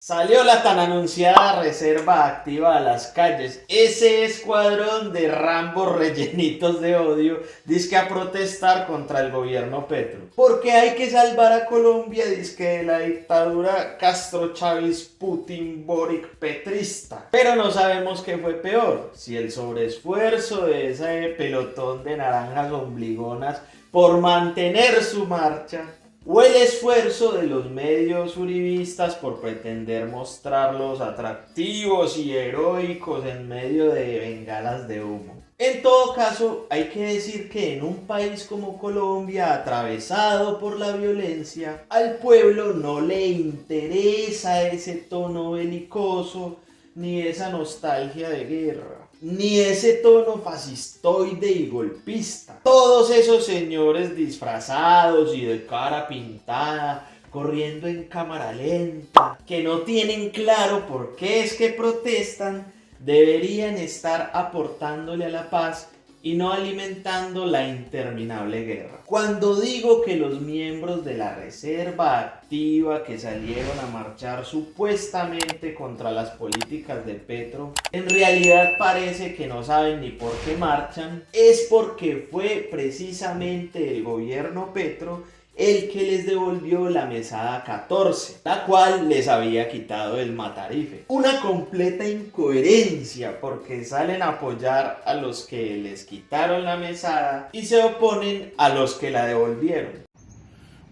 Salió la tan anunciada reserva activa a las calles. Ese escuadrón de Rambos rellenitos de odio dizque a protestar contra el gobierno Petro. Porque hay que salvar a Colombia dizque de la dictadura Castro Chávez Putin Boric petrista. Pero no sabemos qué fue peor, si el sobreesfuerzo de ese pelotón de naranjas ombligonas por mantener su marcha, o el esfuerzo de los medios uribistas por pretender mostrarlos atractivos y heroicos en medio de bengalas de humo. En todo caso, hay que decir que en un país como Colombia, atravesado por la violencia, al pueblo no le interesa ese tono belicoso, ni esa nostalgia de guerra, ni ese tono fascistoide y golpista. Todos esos señores disfrazados y de cara pintada, corriendo en cámara lenta, que no tienen claro por qué es que protestan, deberían estar aportándole a la paz y no alimentando la interminable guerra. Cuando digo que los miembros de la reserva activa que salieron a marchar supuestamente contra las políticas de Petro, en realidad parece que no saben ni por qué marchan, es porque fue precisamente el gobierno Petro el que les devolvió la mesada 14, la cual les había quitado el matarife. Una completa incoherencia porque salen a apoyar a los que les quitaron la mesada y se oponen a los que la devolvieron.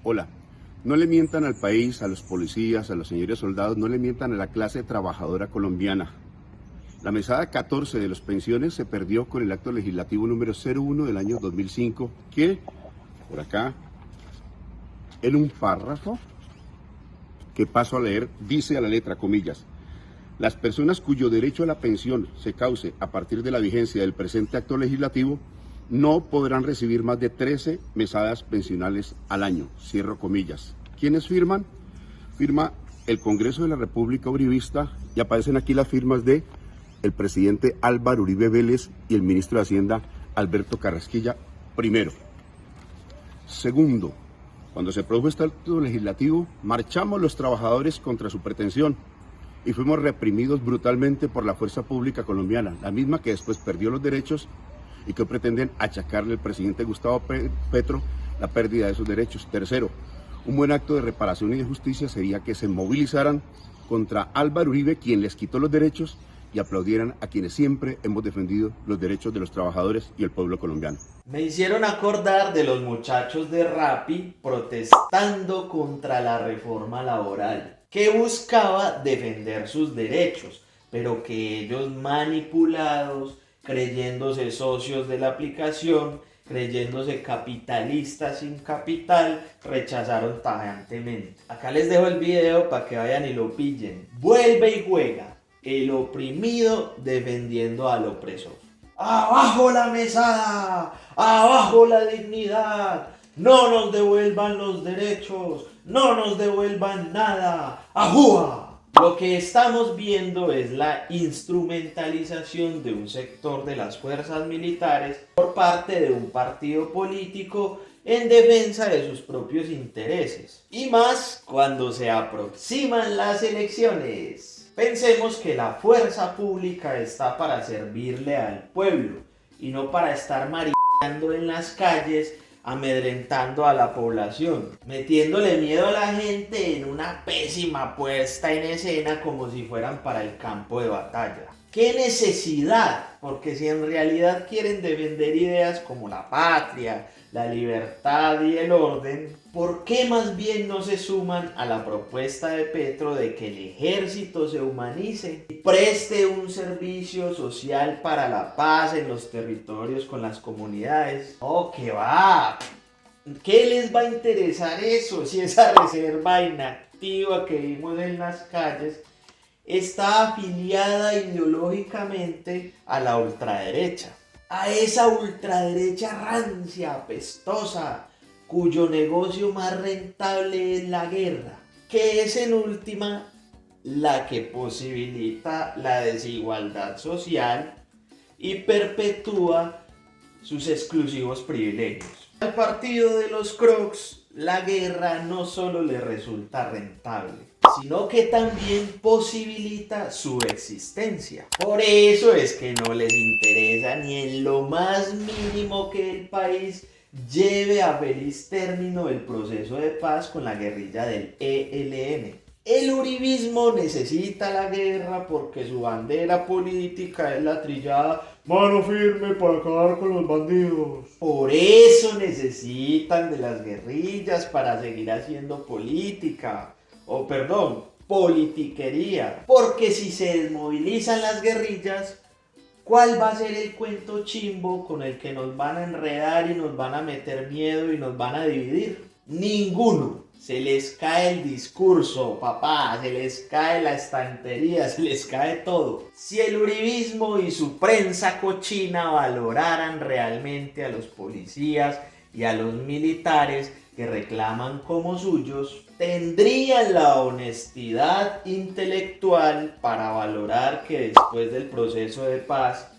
Hola, no le mientan al país, a los policías, a los señores soldados, no le mientan a la clase trabajadora colombiana. La mesada 14 de las pensiones se perdió con el acto legislativo número 01 del año 2005, que, por acá, en un párrafo que paso a leer, dice a la letra, comillas, las personas cuyo derecho a la pensión se cause a partir de la vigencia del presente acto legislativo no podrán recibir más de 13 mesadas pensionales al año, cierro comillas. ¿Quiénes firman? Firma el Congreso de la República Uribista y aparecen aquí las firmas de el presidente Álvaro Uribe Vélez y el ministro de Hacienda Alberto Carrasquilla, primero. Segundo, cuando se produjo este acto legislativo, marchamos los trabajadores contra su pretensión y fuimos reprimidos brutalmente por la fuerza pública colombiana, la misma que después perdió los derechos y que pretenden achacarle al presidente Gustavo Petro la pérdida de esos derechos. Tercero, un buen acto de reparación y de justicia sería que se movilizaran contra Álvaro Uribe, quien les quitó los derechos, y aplaudieran a quienes siempre hemos defendido los derechos de los trabajadores y el pueblo colombiano. Me hicieron acordar de los muchachos de Rappi protestando contra la reforma laboral, que buscaba defender sus derechos, pero que ellos manipulados, creyéndose socios de la aplicación, creyéndose capitalistas sin capital, rechazaron tajantemente. Acá les dejo el video para que vayan y lo pillen. Vuelve y juega. El oprimido defendiendo al opresor. ¡Abajo la mesada! ¡Abajo la dignidad! ¡No nos devuelvan los derechos! ¡No nos devuelvan nada! ¡Ajúa! Lo que estamos viendo es la instrumentalización de un sector de las fuerzas militares por parte de un partido político en defensa de sus propios intereses. Y más cuando se aproximan las elecciones. Pensemos que la fuerza pública está para servirle al pueblo y no para estar marillando en las calles, amedrentando a la población, metiéndole miedo a la gente en una pésima puesta en escena como si fueran para el campo de batalla. ¿Qué necesidad? Porque si en realidad quieren defender ideas como la patria, la libertad y el orden, ¿por qué más bien no se suman a la propuesta de Petro de que el ejército se humanice y preste un servicio social para la paz en los territorios con las comunidades? ¡Oh, qué va! ¿Qué les va a interesar eso si esa reserva inactiva que vimos en las calles está afiliada ideológicamente a la ultraderecha? A esa ultraderecha rancia, apestosa, cuyo negocio más rentable es la guerra, que es en última la que posibilita la desigualdad social y perpetúa sus exclusivos privilegios. Al partido de los Crocs, la guerra no solo le resulta rentable, sino que también posibilita su existencia. Por eso es que no les interesa ni en lo más mínimo que el país lleve a feliz término el proceso de paz con la guerrilla del ELN. El uribismo necesita la guerra porque su bandera política es la trillada mano firme para acabar con los bandidos. Por eso necesitan de las guerrillas para seguir haciendo política. Politiquería. Porque si se desmovilizan las guerrillas, ¿cuál va a ser el cuento chimbo con el que nos van a enredar y nos van a meter miedo y nos van a dividir? Ninguno. Se les cae el discurso, papá, se les cae la estantería, se les cae todo. Si el uribismo y su prensa cochina valoraran realmente a los policías y a los militares que reclaman como suyos, tendrían la honestidad intelectual para valorar que después del proceso de paz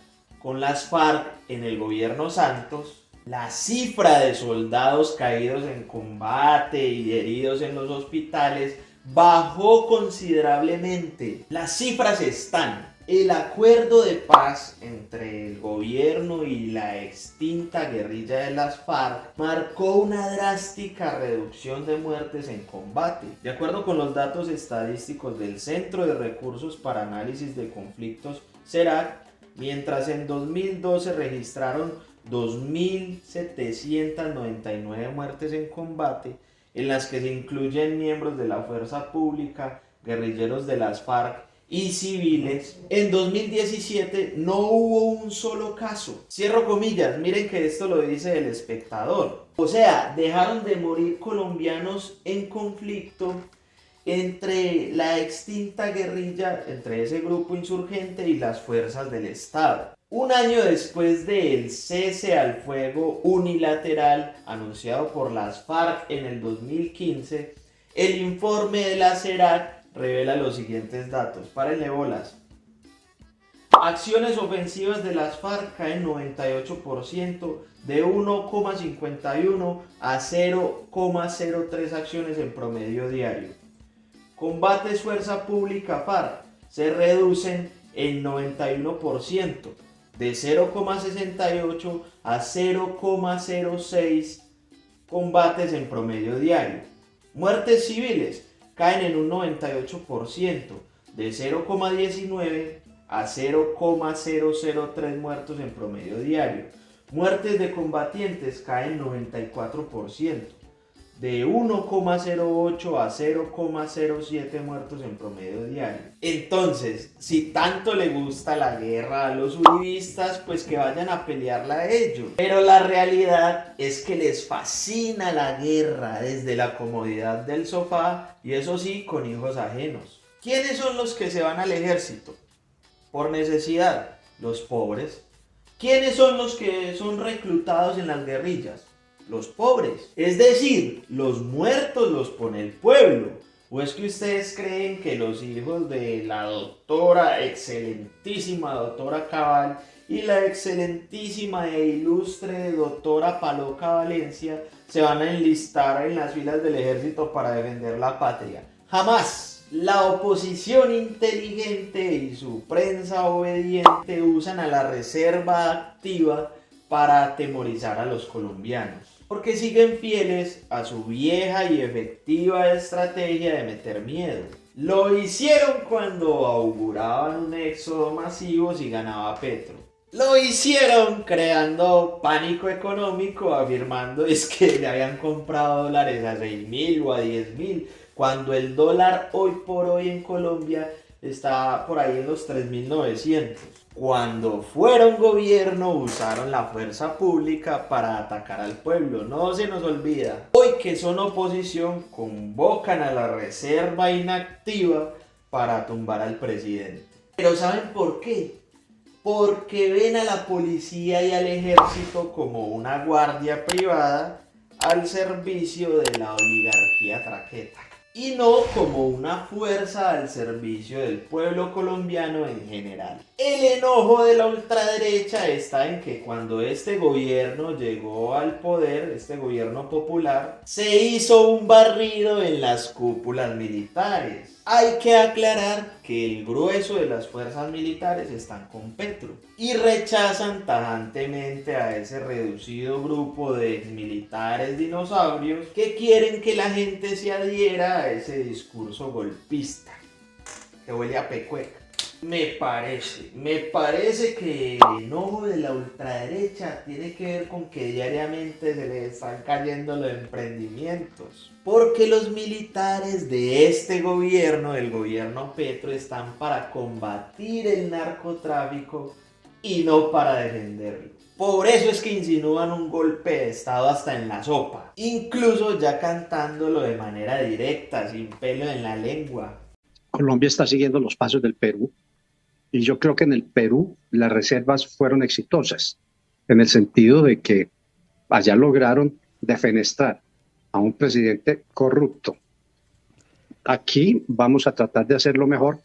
con las FARC en el gobierno Santos, la cifra de soldados caídos en combate y heridos en los hospitales bajó considerablemente. Las cifras están. El acuerdo de paz entre el gobierno y la extinta guerrilla de las FARC marcó una drástica reducción de muertes en combate. De acuerdo con los datos estadísticos del Centro de Recursos para Análisis de Conflictos, CERAC, mientras en 2012 registraron 2.799 muertes en combate, en las que se incluyen miembros de la fuerza pública, guerrilleros de las FARC y civiles. En 2017 no hubo un solo caso. Cierro comillas, miren que esto lo dice El Espectador. O sea, dejaron de morir colombianos en conflicto entre la extinta guerrilla, entre ese grupo insurgente y las fuerzas del Estado. Un año después del cese al fuego unilateral anunciado por las FARC en el 2015, el informe de la CERAC revela los siguientes datos. Párenle bolas. Acciones ofensivas de las FARC caen 98%, de 1,51 a 0,03 acciones en promedio diario. Combates fuerza pública FARC se reducen en 91%, de 0,68 a 0,06 combates en promedio diario. Muertes civiles caen en un 98%, de 0,19 a 0,003 muertos en promedio diario. Muertes de combatientes caen 94%, de 1,08 a 0,07 muertos en promedio diario. Entonces, si tanto le gusta la guerra a los uribistas, pues que vayan a pelearla a ellos. Pero la realidad es que les fascina la guerra desde la comodidad del sofá y eso sí, con hijos ajenos. ¿Quiénes son los que se van al ejército? Por necesidad, los pobres. ¿Quiénes son los que son reclutados en las guerrillas? Los pobres, es decir, los muertos los pone el pueblo. ¿O es que ustedes creen que los hijos de la doctora, excelentísima doctora Cabal y la excelentísima e ilustre doctora Paloca Valencia se van a enlistar en las filas del ejército para defender la patria? Jamás. La oposición inteligente y su prensa obediente usan a la reserva activa para atemorizar a los colombianos, porque siguen fieles a su vieja y efectiva estrategia de meter miedo. Lo hicieron cuando auguraban un éxodo masivo si ganaba Petro. Lo hicieron creando pánico económico, afirmando que le habían comprado dólares a 6.000 o a 10.000, cuando el dólar hoy por hoy en Colombia está por ahí en los 3.900. Cuando fueron gobierno usaron la fuerza pública para atacar al pueblo, no se nos olvida. Hoy que son oposición convocan a la reserva inactiva para tumbar al presidente. Pero ¿saben por qué? Porque ven a la policía y al ejército como una guardia privada al servicio de la oligarquía traqueta, y no como una fuerza al servicio del pueblo colombiano en general. El enojo de la ultraderecha está en que cuando este gobierno llegó al poder, este gobierno popular, se hizo un barrido en las cúpulas militares. Hay que aclarar que el grueso de las fuerzas militares están con Petro y rechazan tajantemente a ese reducido grupo de militares dinosaurios que quieren que la gente se adhiera a ese discurso golpista que huele a pecueca. Me parece que el enojo de la ultraderecha tiene que ver con que diariamente se les están cayendo los emprendimientos. Porque los militares de este gobierno, del gobierno Petro, están para combatir el narcotráfico y no para defenderlo. Por eso es que insinúan un golpe de estado hasta en la sopa, incluso ya cantándolo de manera directa, sin pelo en la lengua. Colombia está siguiendo los pasos del Perú y yo creo que en el Perú las reservas fueron exitosas, en el sentido de que allá lograron defenestrar a un presidente corrupto. Aquí vamos a tratar de hacerlo mejor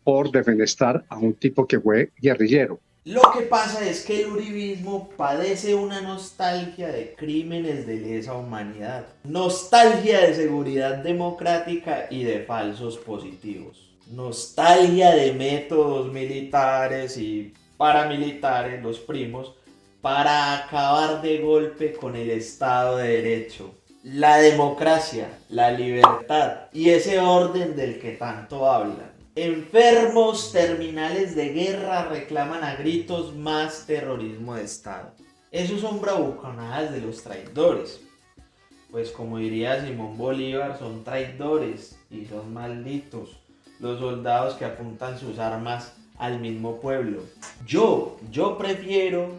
por defenestrar a un tipo que fue guerrillero. Lo que pasa es que el uribismo padece una nostalgia de crímenes de lesa humanidad, nostalgia de seguridad democrática y de falsos positivos, nostalgia de métodos militares y paramilitares, los primos, para acabar de golpe con el Estado de Derecho, la democracia, la libertad y ese orden del que tanto hablan. Enfermos terminales de guerra reclaman a gritos más terrorismo de Estado. Esos son bravuconadas de los traidores. Pues como diría Simón Bolívar, son traidores y son malditos los soldados que apuntan sus armas al mismo pueblo. Yo prefiero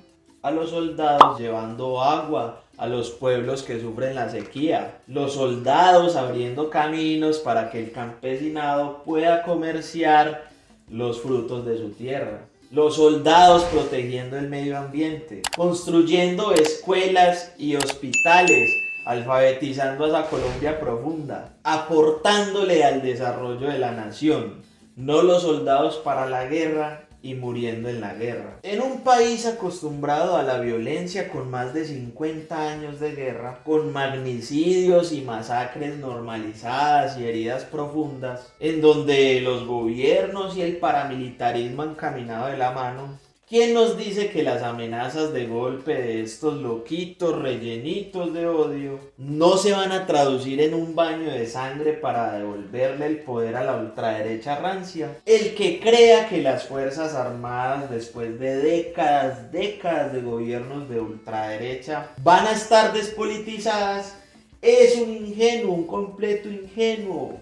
a los soldados llevando agua a los pueblos que sufren la sequía, los soldados abriendo caminos para que el campesinado pueda comerciar los frutos de su tierra, los soldados protegiendo el medio ambiente, construyendo escuelas y hospitales, alfabetizando a esa Colombia profunda, aportándole al desarrollo de la nación, no los soldados para la guerra y muriendo en la guerra. En un país acostumbrado a la violencia, con más de 50 años de guerra, con magnicidios y masacres normalizadas y heridas profundas, en donde los gobiernos y el paramilitarismo han caminado de la mano, ¿quién nos dice que las amenazas de golpe de estos loquitos rellenitos de odio no se van a traducir en un baño de sangre para devolverle el poder a la ultraderecha rancia? El que crea que las Fuerzas Armadas, después de décadas de gobiernos de ultraderecha, van a estar despolitizadas, es un ingenuo, un completo ingenuo,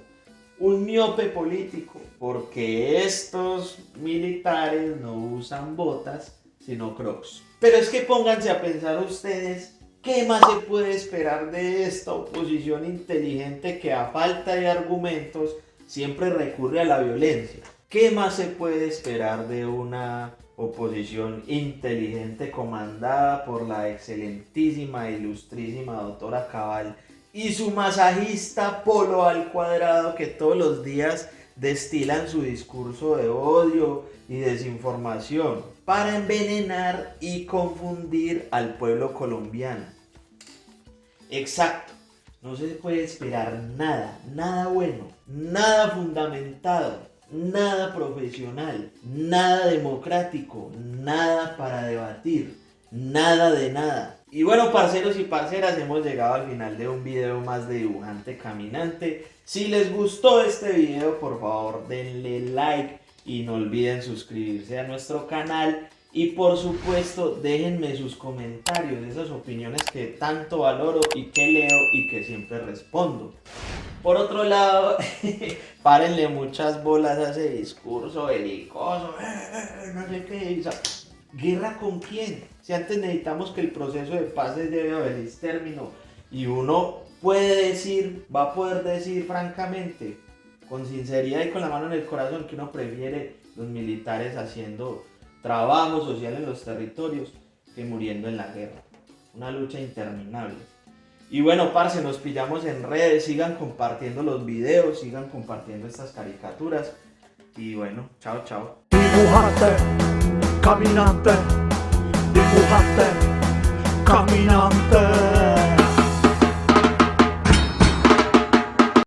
un miope político, porque estos militares no usan botas, sino crocs. Pero es que pónganse a pensar ustedes, ¿qué más se puede esperar de esta oposición inteligente que a falta de argumentos siempre recurre a la violencia? ¿Qué más se puede esperar de una oposición inteligente comandada por la excelentísima e ilustrísima doctora Cabal y su masajista Polo al Cuadrado, que todos los días destilan su discurso de odio y desinformación para envenenar y confundir al pueblo colombiano? Exacto, no se puede esperar nada bueno, nada fundamentado, nada profesional, nada democrático, nada para debatir, nada de nada. Y bueno, parceros y parceras, hemos llegado al final de un video más de Dibujante Caminante. Si les gustó este video, por favor denle like y no olviden suscribirse a nuestro canal. Y por supuesto, déjenme sus comentarios, esas opiniones que tanto valoro y que leo y que siempre respondo. Por otro lado, párenle muchas bolas a ese discurso belicoso, no sé qué, ¿guerra con quién? Si antes necesitamos que el proceso de paz llegue a feliz término y uno puede decir, va a poder decir francamente, con sinceridad y con la mano en el corazón, que uno prefiere los militares haciendo trabajo social en los territorios que muriendo en la guerra. Una lucha interminable. Y bueno, parce, nos pillamos en redes, sigan compartiendo los videos, sigan compartiendo estas caricaturas. Y bueno, chao, chao. Dibujante, caminante, dibujante, caminante.